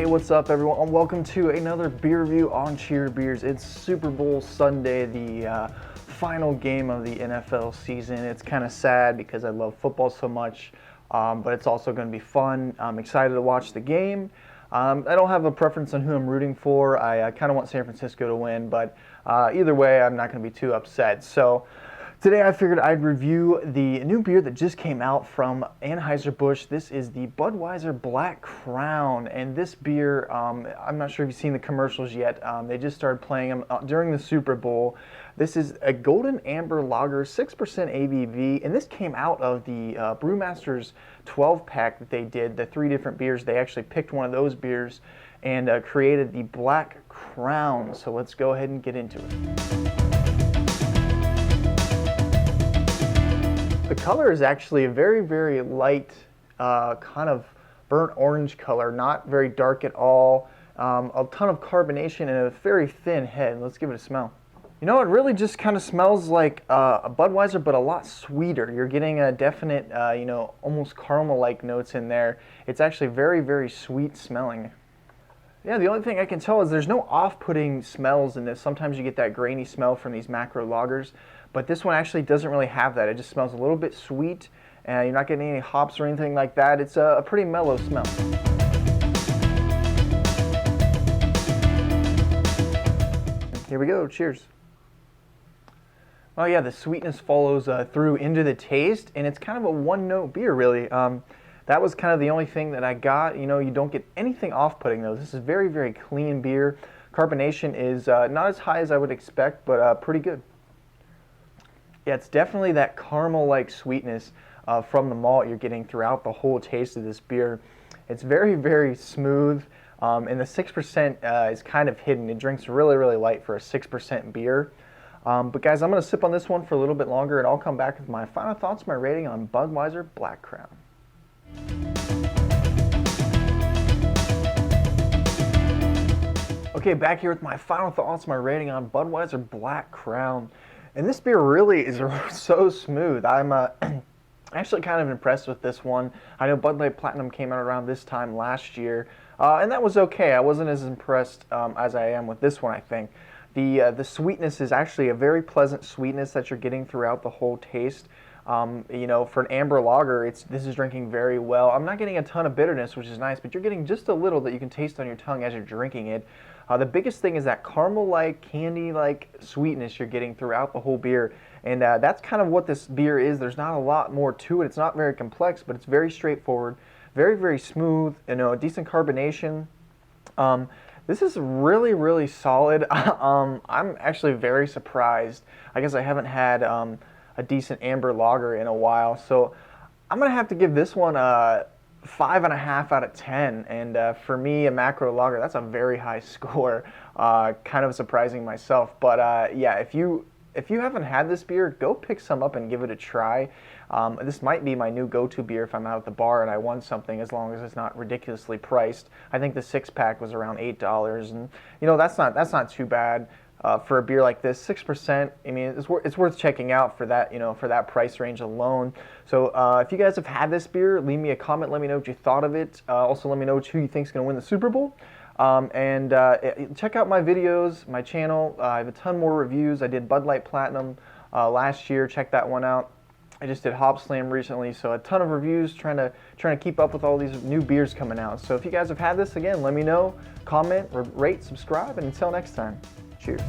what's up everyone, and welcome to another beer review on Cheer Beers. It's Super Bowl Sunday, the final game of the NFL season. It's kind of sad because I love football so much, but it's also going to be fun. I'm excited to watch the game. I don't have a preference on who I'm rooting for. I kind of want San Francisco to win, but either way, I'm not going to be too upset. So today I figured I'd review the new beer that just came out from Anheuser Busch. This is the Budweiser Black Crown, and this beer, I'm not sure if you've seen the commercials yet. They just started playing them during the Super Bowl. This is a golden amber lager, 6% ABV, and this came out of the Brewmaster's 12-pack that they did, the 3 different beers. They actually picked one of those beers and created the Black Crown. So let's go ahead and get into it. The color is actually a very, very light, kind of burnt orange color, not very dark at all. A ton of carbonation and a very thin head. Let's give it a smell. You know, it really just kind of smells like a Budweiser, but a lot sweeter. You're getting a definite, you know, almost caramel-like notes in there. It's actually very, very sweet smelling. Yeah, the only thing I can tell is there's no off-putting smells in this. Sometimes you get that grainy smell from these macro lagers, but this one actually doesn't really have that. It just smells a little bit sweet, and you're not getting any hops or anything like that. It's a pretty mellow smell. Here we go, cheers. Oh yeah, the sweetness follows through into the taste, and it's kind of a one-note beer, really. That was kind of the only thing that I got. You know, you don't get anything off-putting, though. This is very, very clean beer. Carbonation is not as high as I would expect, but pretty good. Yeah, it's definitely that caramel-like sweetness from the malt you're getting throughout the whole taste of this beer. It's very, very smooth, and the 6% is kind of hidden. It drinks really, really light for a 6% beer. But guys, I'm going to sip on this one for a little bit longer, and I'll come back with my final thoughts, my rating on Budweiser Black Crown. Okay, back here with my final thoughts, my rating on Budweiser Black Crown. And this beer really is so smooth. I'm actually kind of impressed with this one. I know Bud Light Platinum came out around this time last year, and that was okay. I wasn't as impressed as I am with this one, I think. The sweetness is actually a very pleasant sweetness that you're getting throughout the whole taste. You know, for an amber lager, this is drinking very well. I'm not getting a ton of bitterness, which is nice, but you're getting just a little that you can taste on your tongue as you're drinking it. The biggest thing is that caramel-like, candy-like sweetness you're getting throughout the whole beer, and that's kind of what this beer is. There's not a lot more to it. It's not very complex, but it's very straightforward, very, very smooth, you know, decent carbonation. This is really, really solid. I'm actually very surprised. I guess I haven't had a decent amber lager in a while, so I'm gonna have to give this one a 5.5 out of 10. And for me, a macro lager, that's a very high score. Kind of surprising myself, but yeah, if you haven't had this beer, go pick some up and give it a try. This might be my new go-to beer if I'm out at the bar and I want something, as long as it's not ridiculously priced. I think the 6-pack was around $8, and you know, that's not too bad for a beer like this. 6%. I mean, it's worth checking out for that, you know, for that price range alone. So if you guys have had this beer, leave me a comment. Let me know what you thought of it. Also, let me know who you think is going to win the Super Bowl. And check out my videos, my channel. I have a ton more reviews. I did Bud Light Platinum last year. Check that one out. I just did Hop Slam recently, so a ton of reviews, trying to keep up with all these new beers coming out. So if you guys have had this, again, let me know, comment, rate, subscribe, and until next time, cheers.